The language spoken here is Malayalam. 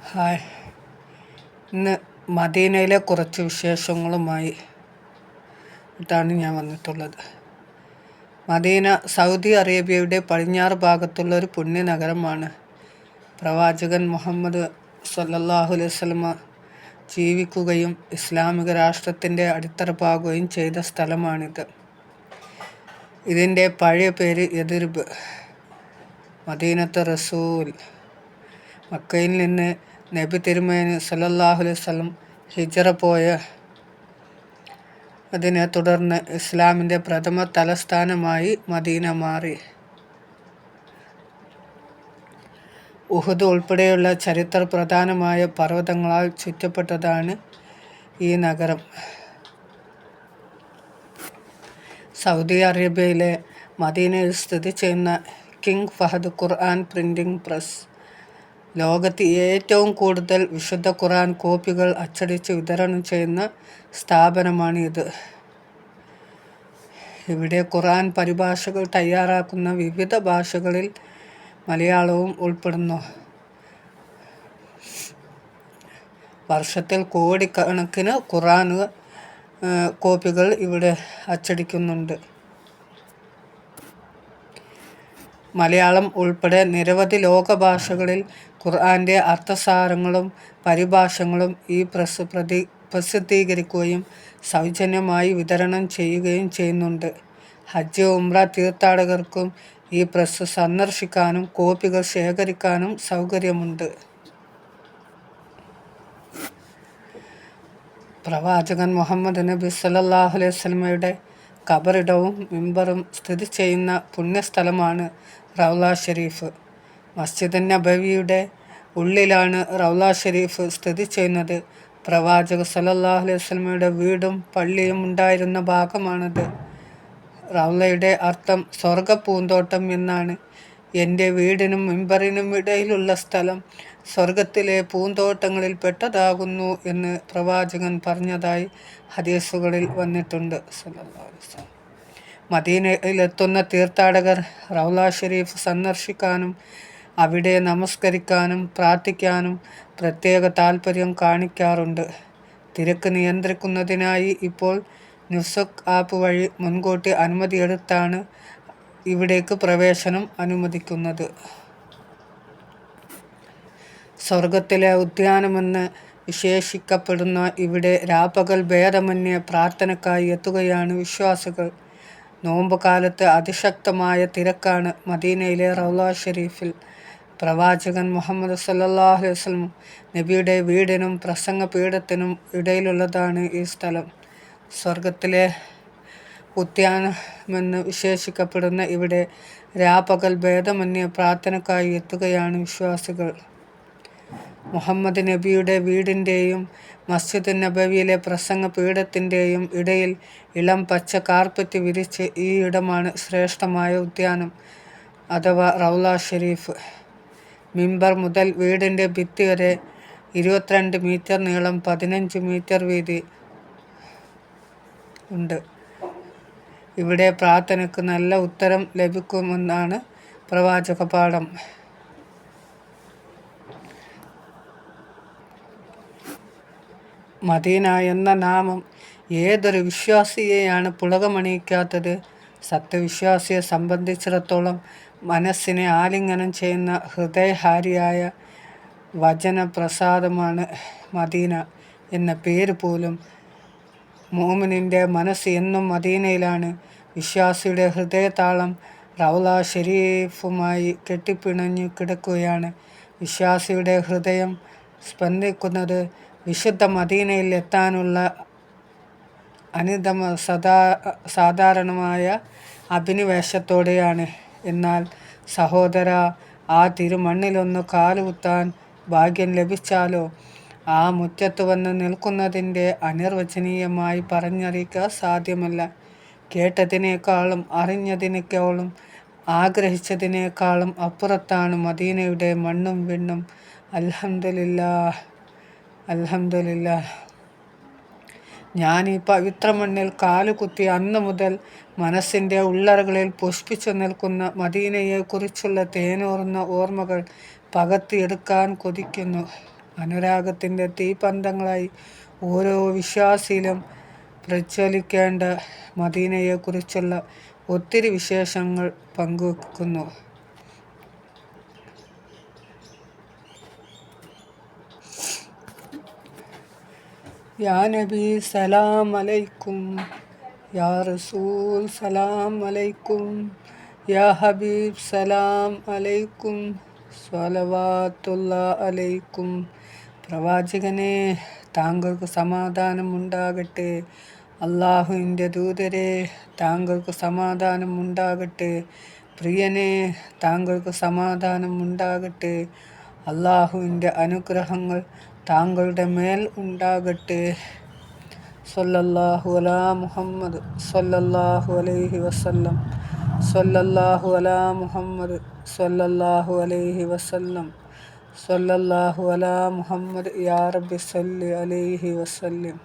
ഹായ്, ഇന്ന് മദീനയിലെ കുറച്ച് വിശേഷങ്ങളുമായി ഇതാണ് ഞാൻ വന്നിട്ടുള്ളത്. മദീന സൗദി അറേബ്യയുടെ പടിഞ്ഞാറ് ഭാഗത്തുള്ള ഒരു പുണ്യനഗരമാണ്. പ്രവാചകൻ മുഹമ്മദ് സ്വല്ലല്ലാഹു അലൈഹി വസല്ലമ ജീവിക്കുകയും ഇസ്ലാമിക രാഷ്ട്രത്തിൻ്റെ അടിത്തറ പാകുകയും ചെയ്ത സ്ഥലമാണിത്. ഇതിൻ്റെ പഴയ പേര് യഥ്രിബ്, മദീനത്ത് റസൂൽ. മക്കയിൽ നിന്ന് നബി തിരുമേനി സല്ലല്ലാഹു അലൈഹി വസല്ലം ഹിജ്റ പോയ അതിനെ തുടർന്ന് ഇസ്ലാമിൻ്റെ പ്രഥമ തലസ്ഥാനമായി മദീന മാറി. ഉഹുദ് ഉൾപ്പെടെയുള്ള ചരിത്ര പ്രധാനമായ പർവ്വതങ്ങളാൽ ചുറ്റപ്പെട്ടതാണ് ഈ നഗരം. സൗദി അറേബ്യയിലെ മദീനയിൽ സ്ഥിതി ചെയ്യുന്ന കിങ് ഫഹദ് ഖുർആൻ പ്രിൻറ്റിംഗ് പ്രസ് ലോകത്ത് ഏറ്റവും കൂടുതൽ വിശുദ്ധ ഖുർആൻ കോപ്പികൾ അച്ചടിച്ച് വിതരണം ചെയ്യുന്ന സ്ഥാപനമാണ് ഇത്. ഇവിടെ ഖുർആൻ പരിഭാഷകൾ തയ്യാറാക്കുന്ന വിവിധ ഭാഷകളിൽ മലയാളവും ഉൾപ്പെടുന്നു. വർഷത്തിൽ കോടിക്കണക്കിന് ഖുർആൻ കോപ്പികൾ ഇവിടെ അച്ചടിക്കുന്നുണ്ട്. മലയാളം ഉൾപ്പെടെ നിരവധി ലോക ഭാഷകളിൽ ഖുർആൻ്റെ അർത്ഥസാരങ്ങളും പരിഭാഷകളും ഈ പ്രസ് പ്രസിദ്ധീകരിക്കുകയും സൗജന്യമായി വിതരണം ചെയ്യുകയും ചെയ്യുന്നുണ്ട്. ഹജ്ജ്, ഉംറ തീർത്ഥാടകർക്കും ഈ പ്രസ് സന്ദർശിക്കാനും കോപ്പികൾ ശേഖരിക്കാനും സൗകര്യമുണ്ട്. പ്രവാചകൻ മുഹമ്മദ് നബി സല്ലല്ലാഹു അലൈഹി വസല്ലമയുടെ ഖബറിടവും മിമ്പറും സ്ഥിതി ചെയ്യുന്ന പുണ്യസ്ഥലമാണ് റൗള ഷരീഫ്. മസ്ജിദ് നബവിയുടെ ഉള്ളിലാണ് റൗള ഷരീഫ് സ്ഥിതി ചെയ്യുന്നത്. പ്രവാചകൻ സല്ലല്ലാഹു അലൈഹി വസല്ലമയുടെ വീടും പള്ളിയും ഉണ്ടായിരുന്ന ഭാഗമാണത്. റൗളയുടെ അർത്ഥം സ്വർഗപ്പൂന്തോട്ടം എന്നാണ്. എൻ്റെ വീടിനും മിമ്പറിനും ഇടയിലുള്ള സ്ഥലം സ്വർഗത്തിലെ പൂന്തോട്ടങ്ങളിൽ പെട്ടതാകുന്നു എന്ന് പ്രവാചകൻ പറഞ്ഞതായി ഹദീസുകളിൽ വന്നിട്ടുണ്ട്. മദീനയിലെത്തുന്ന തീർത്ഥാടകർ റൗള ഷരീഫ് സന്ദർശിക്കാനും അവിടെ നമസ്കരിക്കാനും പ്രാർത്ഥിക്കാനും പ്രത്യേക താൽപ്പര്യം കാണിക്കാറുണ്ട്. തിരക്ക് നിയന്ത്രിക്കുന്നതിനായി ഇപ്പോൾ നുസുക്ക് ആപ്പ് വഴി മുൻകൂട്ടി അനുമതിയെടുത്താണ് ഇവിടേക്ക് പ്രവേശനം അനുവദിക്കുന്നത്. സ്വർഗത്തിലെ ഉദ്യാനമെന്ന് വിശേഷിക്കപ്പെടുന്ന ഇവിടെ രാപ്പകൽ ഭേദമന്യേ പ്രാർത്ഥനയ്ക്കായി എത്തുകയാണ് വിശ്വാസികൾ. നോമ്പ് കാലത്ത് അതിശക്തമായ തിരക്കാണ് മദീനയിലെ റൗള ഷരീഫിൽ. പ്രവാചകൻ മുഹമ്മദ് സല്ലല്ലാഹു അലൈഹി വസല്ലം നബിയുടെ വീടിനും പ്രസംഗപീഠത്തിനും ഇടയിലുള്ളതാണ് ഈ സ്ഥലം. സ്വർഗത്തിലെ ഉദ്യാനമെന്ന് വിശേഷിക്കപ്പെടുന്ന ഇവിടെ രാപ്പകൽ ഭേദമന്യേ പ്രാർത്ഥനയ്ക്കായി എത്തുകയാണ് വിശ്വാസികൾ. മുഹമ്മദ് നബിയുടെ വീടിൻ്റെയും മസ്ജിദ് നബവിയിലെ പ്രസംഗപീഠത്തിൻ്റെയും ഇടയിൽ ഇളം പച്ച കാർപ്പറ്റ് വിരിച്ച് ഈ ഇടമാണ് ശ്രേഷ്ഠമായ ഉദ്യാനം അഥവാ റൗള ഷരീഫ്. മിമ്പർ മുതൽ വീടിൻ്റെ ഭിത്തി വരെ 22 മീറ്റർ നീളം 15 മീറ്റർ വീതി ഉണ്ട്. ഇവിടെ പ്രാർത്ഥനയ്ക്ക് നല്ല ഉത്തരം ലഭിക്കുമെന്നാണ് പ്രവാചക പാഠം. മദീന എന്ന നാമം ഏതൊരു വിശ്വാസിയെയാണ് പുളകമണിയിക്കാത്തത്? സത്യവിശ്വാസിയെ സംബന്ധിച്ചിടത്തോളം മനസ്സിനെ ആലിംഗനം ചെയ്യുന്ന ഹൃദയഹാരിയായ വചനപ്രസാദമാണ് മദീന എന്ന പേര് പോലും. മുഅ്മിനിൻ്റെ മനസ്സ് എന്നും മദീനയിലാണ്. വിശ്വാസിയുടെ ഹൃദയതാളം റൗള ഷരീഫുമായി കെട്ടിപ്പിണഞ്ഞു കിടക്കുകയാണ്. വിശ്വാസിയുടെ ഹൃദയം സ്പന്ദിക്കുന്നത് വിശുദ്ധ മദീനയിൽ എത്താനുള്ള സാധാരണമായ അഭിനിവേശത്തോടെയാണ്. എന്നാൽ സഹോദരാ, ആ തിരുമണ്ണിലൊന്ന് കാലുകുത്താൻ ഭാഗ്യം ലഭിച്ചാലോ? ആ മുറ്റത്ത് വന്ന് നിൽക്കുന്നതിൻ്റെ അനിർവചനീയമായി പറഞ്ഞറിയിക്കാൻ സാധ്യമല്ല. കേട്ടതിനേക്കാളും അറിഞ്ഞതിനേക്കാളും ആഗ്രഹിച്ചതിനേക്കാളും അപ്പുറത്താണ് മദീനയുടെ മണ്ണും വിണ്ണും. അൽഹംദുലില്ലാഹ്, അൽഹംദുലില്ലാഹ്. ഞാൻ ഈ പവിത്ര മണ്ണിൽ കാലുകുത്തിയ അന്ന് മുതൽ മനസ്സിൻ്റെ ഉള്ളറകളിൽ പുഷ്പിച്ചു നിൽക്കുന്ന മദീനയെക്കുറിച്ചുള്ള തേനൂർന്ന ഓർമ്മകൾ പകർത്തിയെടുക്കാൻ കൊതിക്കുന്നു. അനുരാഗത്തിൻ്റെ തീപന്തങ്ങളായി ഓരോ വിശ്വാസിയിലും പ്രജ്വലിക്കേണ്ട മദീനയെക്കുറിച്ചുള്ള ഒത്തിരി വിശേഷങ്ങൾ പങ്കുവെക്കുന്നു. യാ നബി സലാം അലൈക്കും, യാ റസൂൽ സലാം അലൈക്കും, യാ ഹബീബ് സലാം അലൈക്കും, സ്വലവാത്തുല്ലാ അലൈക്കും. പ്രവാചകനെ, താങ്കൾക്ക് സമാധാനം ഉണ്ടാകട്ടെ. അള്ളാഹുവിൻ്റെ ദൂതരെ, താങ്കൾക്ക് സമാധാനം ഉണ്ടാകട്ടെ. പ്രിയനെ, താങ്കൾക്ക് സമാധാനം ഉണ്ടാകട്ടെ. അള്ളാഹുവിൻ്റെ അനുഗ്രഹങ്ങൾ താങ്കളുടെ മേൽ ഉണ്ടാകട്ടെ. സ്വല്ലല്ലാഹു അലാ മുഹമ്മദ് സ്വല്ലല്ലാഹു അലൈഹി വസല്ലം. സ്വല്ലല്ലാഹു അലാ മുഹമ്മദ് സ്വല്ലല്ലാഹു അലൈഹി വസല്ലം. സ്വല്ലല്ലാഹു അലാ മുഹമ്മദ് യാ റബ്ബി സല്ലി അലൈഹി വസല്ലം.